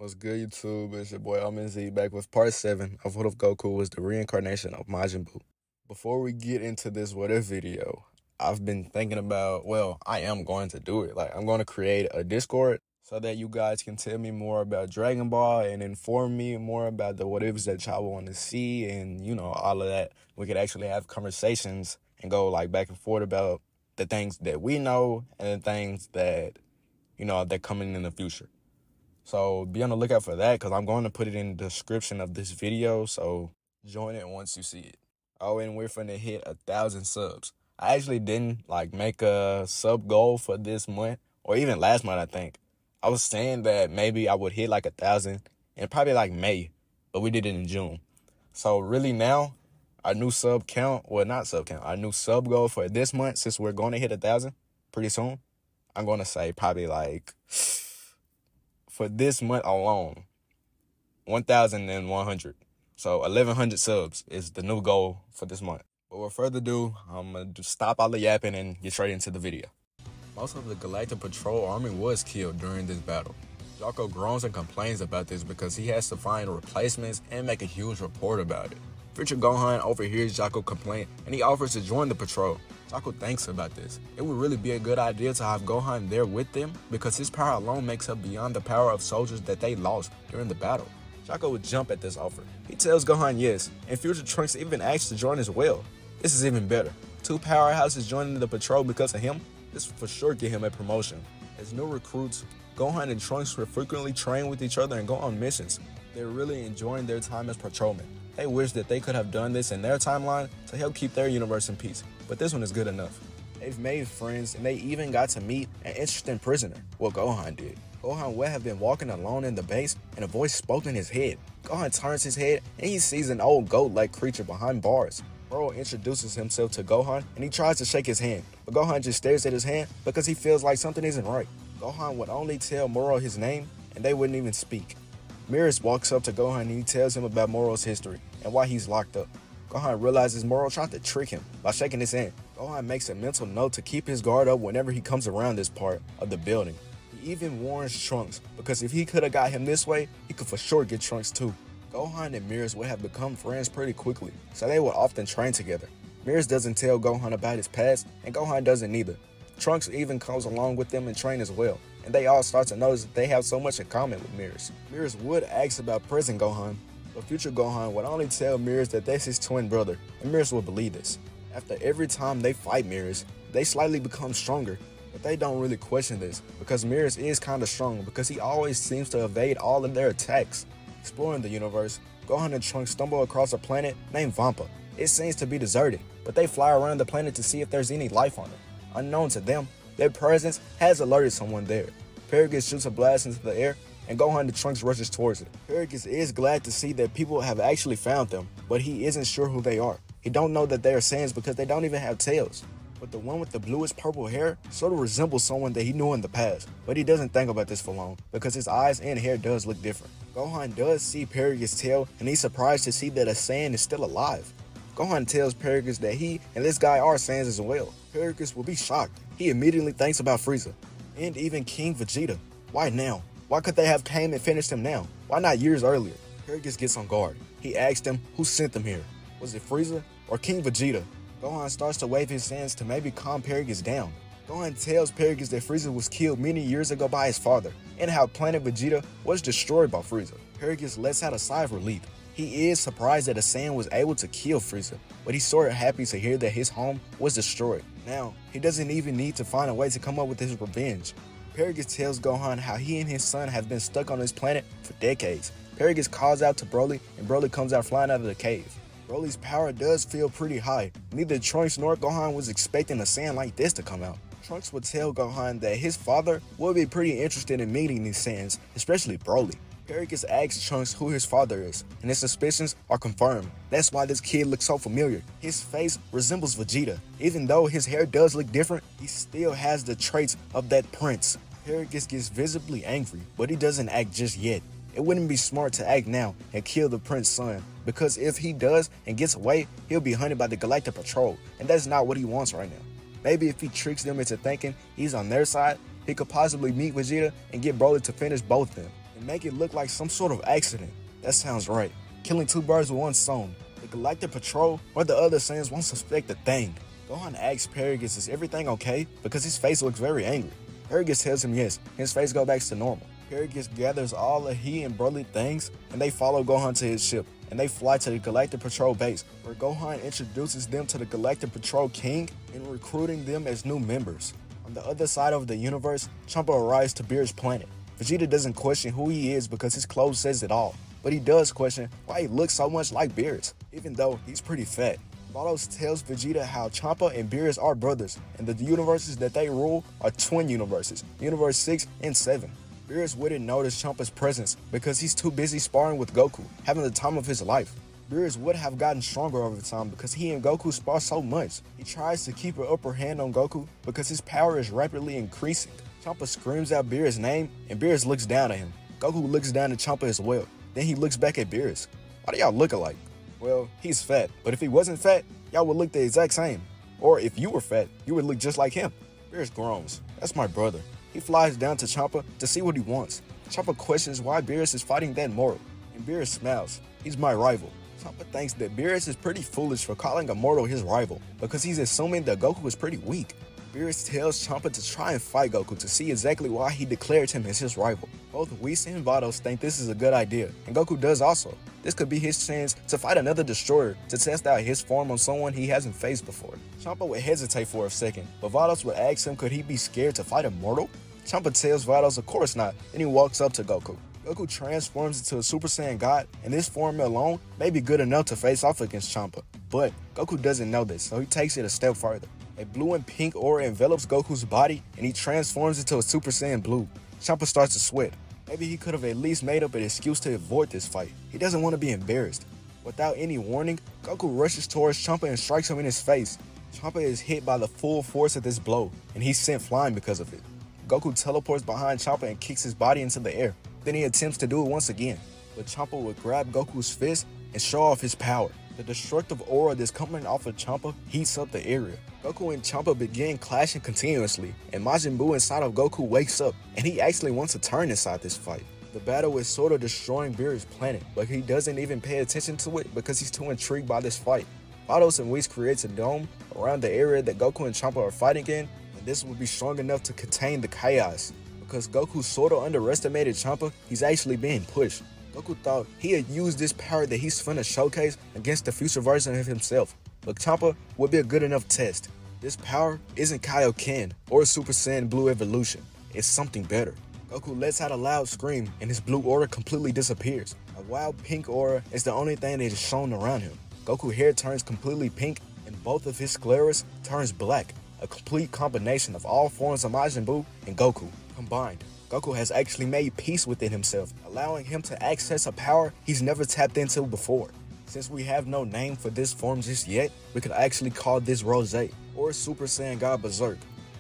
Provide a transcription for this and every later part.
What's good, YouTube? It's your boy Omen back with part 7 of what if Goku was the reincarnation of Majin Buu. Before we get into this what if video, I've been thinking about, well, I am going to do it. I'm going to create a Discord so that you guys can tell me more about Dragon Ball and inform me more about the what ifs that y'all want to see and, all of that. We could actually have conversations and go back and forth about the things that we know and the things that, that coming in the future. So be on the lookout for that because I'm going to put it in the description of this video. So join it once you see it. Oh, and we're finna hit 1,000 subs. I actually didn't make a sub goal for this month or even last month, I think. I was saying that maybe I would hit 1,000 in probably May, but we did it in June. So really now, our new sub count, well, not sub count, our new sub goal for this month, since we're going to hit 1,000 pretty soon, I'm going to say probably for this month alone, 1,100. So 1,100 subs is the new goal for this month. But without further ado, I'm going to stop all the yapping and get straight into the video. Most of the Galactic Patrol army was killed during this battle. Jocko groans and complains about this because he has to find replacements and make a huge report about it. Future Gohan overhears Jocko complain and he offers to join the patrol. Jocko thinks about this. It would really be a good idea to have Gohan there with them because his power alone makes up beyond the power of soldiers that they lost during the battle. Jocko would jump at this offer. He tells Gohan yes, and future Trunks even asks to join as well. This is even better. 2 powerhouses joining the patrol because of him, this will for sure get him a promotion. As new recruits, Gohan and Trunks will frequently train with each other and go on missions. They're really enjoying their time as patrolmen. They wish that they could have done this in their timeline to help keep their universe in peace, but this one is good enough. They've made friends and they even got to meet an interesting prisoner, well Gohan did. Gohan would have been walking alone in the base and a voice spoke in his head. Gohan turns his head and he sees an old goat-like creature behind bars. Moro introduces himself to Gohan and he tries to shake his hand, but Gohan just stares at his hand because he feels like something isn't right. Gohan would only tell Moro his name and they wouldn't even speak. Mirrors walks up to Gohan and he tells him about Moro's history and why he's locked up. Gohan realizes Moro tried to trick him by shaking his hand. Gohan makes a mental note to keep his guard up whenever he comes around this part of the building. He even warns Trunks because if he could have got him this way, he could for sure get Trunks too. Gohan and Mirrors would have become friends pretty quickly, so they would often train together. Mirrors doesn't tell Gohan about his past, and Gohan doesn't either. Trunks even comes along with them and train as well, and they all start to notice that they have so much in common with Mirrors. Mirrors would ask about present Gohan, but future Gohan would only tell Mirrors that that's his twin brother, and Mirrors would believe this. After every time they fight Mirrors, they slightly become stronger, but they don't really question this, because Mirrors is kinda strong because he always seems to evade all of their attacks. Exploring the universe, Gohan and Trunks stumble across a planet named Vampa. It seems to be deserted, but they fly around the planet to see if there's any life on it. Unknown to them, their presence has alerted someone there. Paragus shoots a blast into the air, and Gohan and Trunks rushes towards it. Paragus is glad to see that people have actually found them, but he isn't sure who they are. He don't know that they are Saiyans because they don't even have tails. But the one with the bluest purple hair sort of resembles someone that he knew in the past, but he doesn't think about this for long because his eyes and hair does look different. Gohan does see Paragus' tail, and he's surprised to see that a Saiyan is still alive. Gohan tells Paragus that he and this guy are Saiyans as well. Paragus will be shocked. He immediately thinks about Frieza and even King Vegeta. Why now? Why could they have came and finished him now? Why not years earlier? Paragus gets on guard. He asks them who sent them here. Was it Frieza or King Vegeta? Gohan starts to wave his hands to maybe calm Paragus down. Gohan tells Paragus that Frieza was killed many years ago by his father and how planet Vegeta was destroyed by Frieza. Paragus lets out a sigh of relief. He is surprised that a Saiyan was able to kill Frieza, but he's sort of happy to hear that his home was destroyed. Now, he doesn't even need to find a way to come up with his revenge. Paragus tells Gohan how he and his son have been stuck on this planet for decades. Paragus calls out to Broly, and Broly comes out flying out of the cave. Broly's power does feel pretty high. Neither Trunks nor Gohan was expecting a Saiyan like this to come out. Trunks would tell Gohan that his father would be pretty interested in meeting these Saiyans, especially Broly. Paragus asks Trunks who his father is, and his suspicions are confirmed. That's why this kid looks so familiar. His face resembles Vegeta. Even though his hair does look different, he still has the traits of that prince. Paragus gets visibly angry, but he doesn't act just yet. It wouldn't be smart to act now and kill the prince's son, because if he does and gets away, he'll be hunted by the Galactic Patrol, and that's not what he wants right now. Maybe if he tricks them into thinking he's on their side, he could possibly meet Vegeta and get Broly to finish both of them. and make it look like some sort of accident. That sounds right. Killing two birds with one stone. The Galactic Patrol or the other Saiyans won't suspect a thing. Gohan asks Paragus, is everything okay? Because his face looks very angry. Paragus tells him yes, his face goes back to normal. Paragus gathers all the he and Broly things, and they follow Gohan to his ship, and they fly to the Galactic Patrol base, where Gohan introduces them to the Galactic Patrol King and recruiting them as new members. On the other side of the universe, Champa arrives to Beerus' planet. Vegeta doesn't question who he is because his clothes says it all, but he does question why he looks so much like Beerus, even though he's pretty fat. Vados tells Vegeta how Champa and Beerus are brothers, and the universes that they rule are twin universes, Universe 6 and 7. Beerus wouldn't notice Champa's presence because he's too busy sparring with Goku, having the time of his life. Beerus would have gotten stronger over time because he and Goku spar so much. He tries to keep an upper hand on Goku because his power is rapidly increasing. Champa screams out Beerus' name, and Beerus looks down at him. Goku looks down at Champa as well. Then he looks back at Beerus. Why do y'all look alike? Well, he's fat, but if he wasn't fat, y'all would look the exact same. Or if you were fat, you would look just like him. Beerus groans. That's my brother. He flies down to Champa to see what he wants. Champa questions why Beerus is fighting that mortal, and Beerus smiles. He's my rival. Champa thinks that Beerus is pretty foolish for calling a mortal his rival, because he's assuming that Goku is pretty weak. Beerus tells Champa to try and fight Goku to see exactly why he declared him as his rival. Both Whis and Vados think this is a good idea, and Goku does also. This could be his chance to fight another destroyer to test out his form on someone he hasn't faced before. Champa would hesitate for a second, but Vados would ask him could he be scared to fight a mortal? Champa tells Vados of course not, then he walks up to Goku. Goku transforms into a Super Saiyan God, and this form alone may be good enough to face off against Champa. But Goku doesn't know this, so he takes it a step further. A blue and pink aura envelops Goku's body, and he transforms into a Super Saiyan Blue. Champa starts to sweat. Maybe he could have at least made up an excuse to avoid this fight. He doesn't want to be embarrassed. Without any warning, Goku rushes towards Champa and strikes him in his face. Champa is hit by the full force of this blow, and he's sent flying because of it. Goku teleports behind Champa and kicks his body into the air. Then he attempts to do it once again, but Champa would grab Goku's fist and show off his power. The destructive aura that's coming off of Champa heats up the area. Goku and Champa begin clashing continuously, and Majin Buu inside of Goku wakes up, and he actually wants to turn inside this fight. The battle is sort of destroying Beerus' planet, but he doesn't even pay attention to it because he's too intrigued by this fight. Vados and Whis creates a dome around the area that Goku and Champa are fighting in, and this will be strong enough to contain the chaos. Because Goku sort of underestimated Champa, he's actually being pushed. Goku thought he had used this power that he's finna showcase against the future version of himself, but Champa would be a good enough test. This power isn't Kaioken or Super Saiyan Blue Evolution, it's something better. Goku lets out a loud scream and his blue aura completely disappears. A wild pink aura is the only thing that is shown around him. Goku's hair turns completely pink and both of his scleras turns black, a complete combination of all forms of Majin Buu and Goku combined. Goku has actually made peace within himself, allowing him to access a power he's never tapped into before. Since we have no name for this form just yet, we could actually call this Rose or Super Saiyan God Berserk.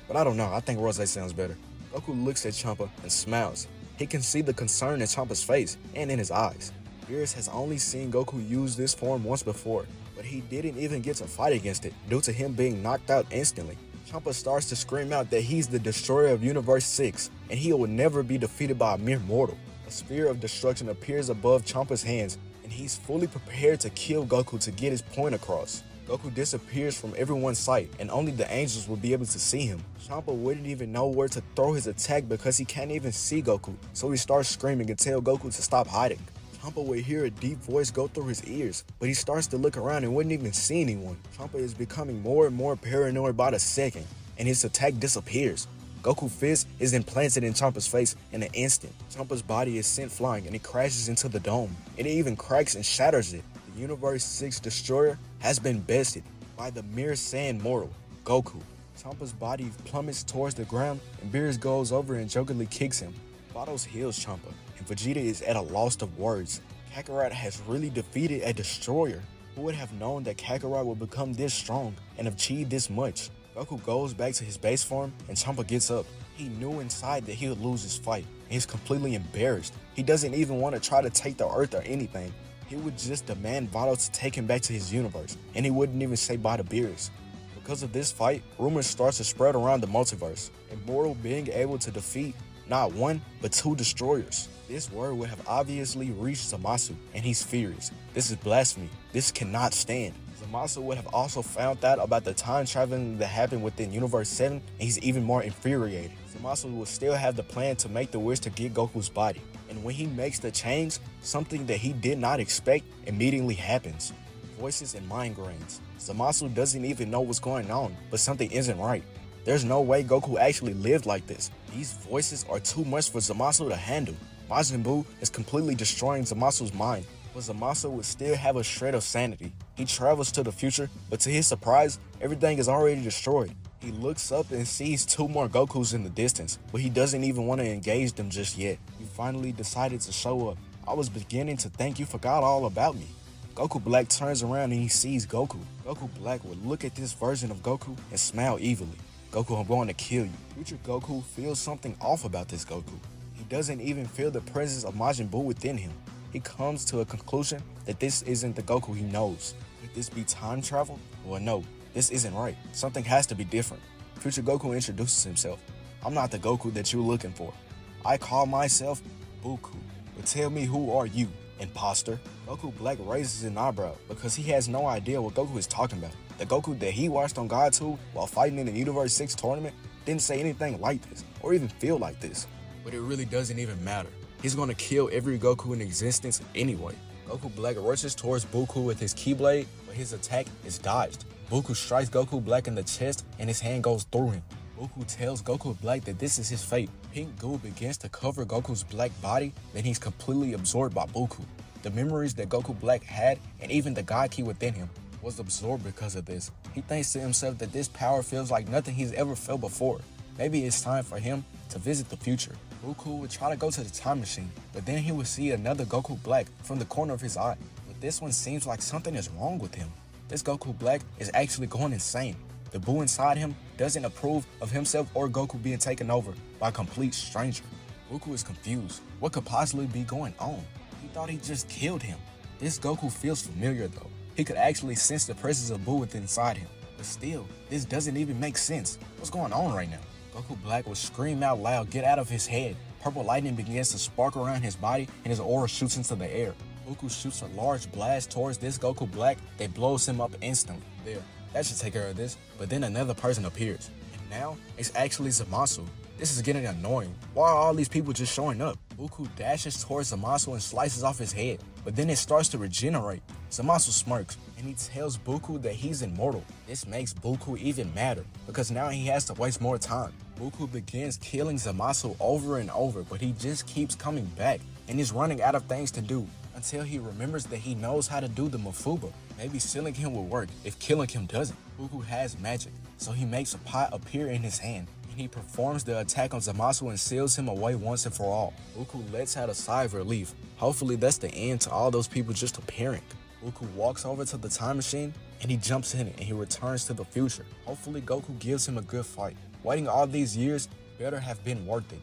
But I don't know, I think Rose sounds better. Goku looks at Champa and smiles. He can see the concern in Champa's face and in his eyes. Beerus has only seen Goku use this form once before, but he didn't even get to fight against it due to him being knocked out instantly. Champa starts to scream out that he's the destroyer of Universe 6, and he will never be defeated by a mere mortal. A spear of destruction appears above Champa's hands, and he's fully prepared to kill Goku to get his point across. Goku disappears from everyone's sight, and only the angels will be able to see him. Champa wouldn't even know where to throw his attack because he can't even see Goku, so he starts screaming and tells Goku to stop hiding. Champa would hear a deep voice go through his ears, but he starts to look around and wouldn't even see anyone. Champa is becoming more and more paranoid by the second, and his attack disappears. Goku's fist is implanted in Champa's face in an instant. Champa's body is sent flying and it crashes into the dome. It even cracks and shatters it. The Universe 6 destroyer has been bested by the mere Saiyan mortal, Goku. Champa's body plummets towards the ground and Beerus goes over and jokingly kicks him. Vados heals Champa, and Vegeta is at a loss of words. Kakarot has really defeated a destroyer. Who would have known that Kakarot would become this strong and achieve this much? Goku goes back to his base form and Champa gets up. He knew inside that he would lose his fight, and he's completely embarrassed. He doesn't even want to try to take the Earth or anything. He would just demand Vados to take him back to his universe, and he wouldn't even say bye to Beerus. Because of this fight, rumors start to spread around the multiverse, Immortal being able to defeat not one, but two destroyers. This word would have obviously reached Zamasu, and he's furious. This is blasphemy. This cannot stand. Zamasu would have also found out about the time traveling that happened within Universe 7, and he's even more infuriated. Zamasu will still have the plan to make the wish to get Goku's body. And when he makes the change, something that he did not expect immediately happens. Voices and mind grains. Zamasu doesn't even know what's going on, but something isn't right. There's no way Goku actually lived like this. These voices are too much for Zamasu to handle. Majin Buu is completely destroying Zamasu's mind, but Zamasu would still have a shred of sanity. He travels to the future, but to his surprise, everything is already destroyed. He looks up and sees 2 more Gokus in the distance, but he doesn't even want to engage them just yet. He finally decided to show up. I was beginning to think you forgot all about me. Goku Black turns around and he sees Goku. Goku Black would look at this version of Goku and smile evilly. Goku, I'm going to kill you. Future Goku feels something off about this Goku. He doesn't even feel the presence of Majin Buu within him. He comes to a conclusion that this isn't the Goku he knows. Could this be time travel? Well, no, this isn't right. Something has to be different. Future Goku introduces himself. I'm not the Goku that you're looking for. I call myself Buku. But tell me, who are you, imposter? Goku Black raises an eyebrow because he has no idea what Goku is talking about. The Goku that he watched on God 2 while fighting in the Universe 6 tournament didn't say anything like this or even feel like this. But it really doesn't even matter. He's gonna kill every Goku in existence anyway. Goku Black rushes towards Buku with his Keyblade, but his attack is dodged. Buku strikes Goku Black in the chest and his hand goes through him. Buku tells Goku Black that this is his fate. Pink goo begins to cover Goku's black body, then he's completely absorbed by Buku. The memories that Goku Black had and even the God Key within him was absorbed because of this. He thinks to himself that this power feels like nothing he's ever felt before. Maybe it's time for him to visit the future. Buku would try to go to the time machine, but then he would see another Goku Black from the corner of his eye. But this one seems like something is wrong with him. This Goku Black is actually going insane. The Buu inside him doesn't approve of himself or Goku being taken over by a complete stranger. Buku is confused. What could possibly be going on? He thought he just killed him. This Goku feels familiar though. He could actually sense the presence of Buu within inside him. But still, this doesn't even make sense. What's going on right now? Goku Black will scream out loud, get out of his head. Purple lightning begins to spark around his body and his aura shoots into the air. Buku shoots a large blast towards this Goku Black that blows him up instantly. There, that should take care of this. But then another person appears. And now, it's actually Zamasu. This is getting annoying. Why are all these people just showing up? Buku dashes towards Zamasu and slices off his head, but then it starts to regenerate. Zamasu smirks, and he tells Buku that he's immortal. This makes Buku even madder, because now he has to waste more time. Buku begins killing Zamasu over and over, but he just keeps coming back, and he's running out of things to do, until he remembers that he knows how to do the Mafuba. Maybe sealing him will work if killing him doesn't. Buku has magic, so he makes a pot appear in his hand, and he performs the attack on Zamasu and seals him away once and for all. Buku lets out a sigh of relief. Hopefully that's the end to all those people just appearing. Buku walks over to the time machine, and he jumps in it, and he returns to the future. Hopefully Goku gives him a good fight. Waiting all these years better have been worth it.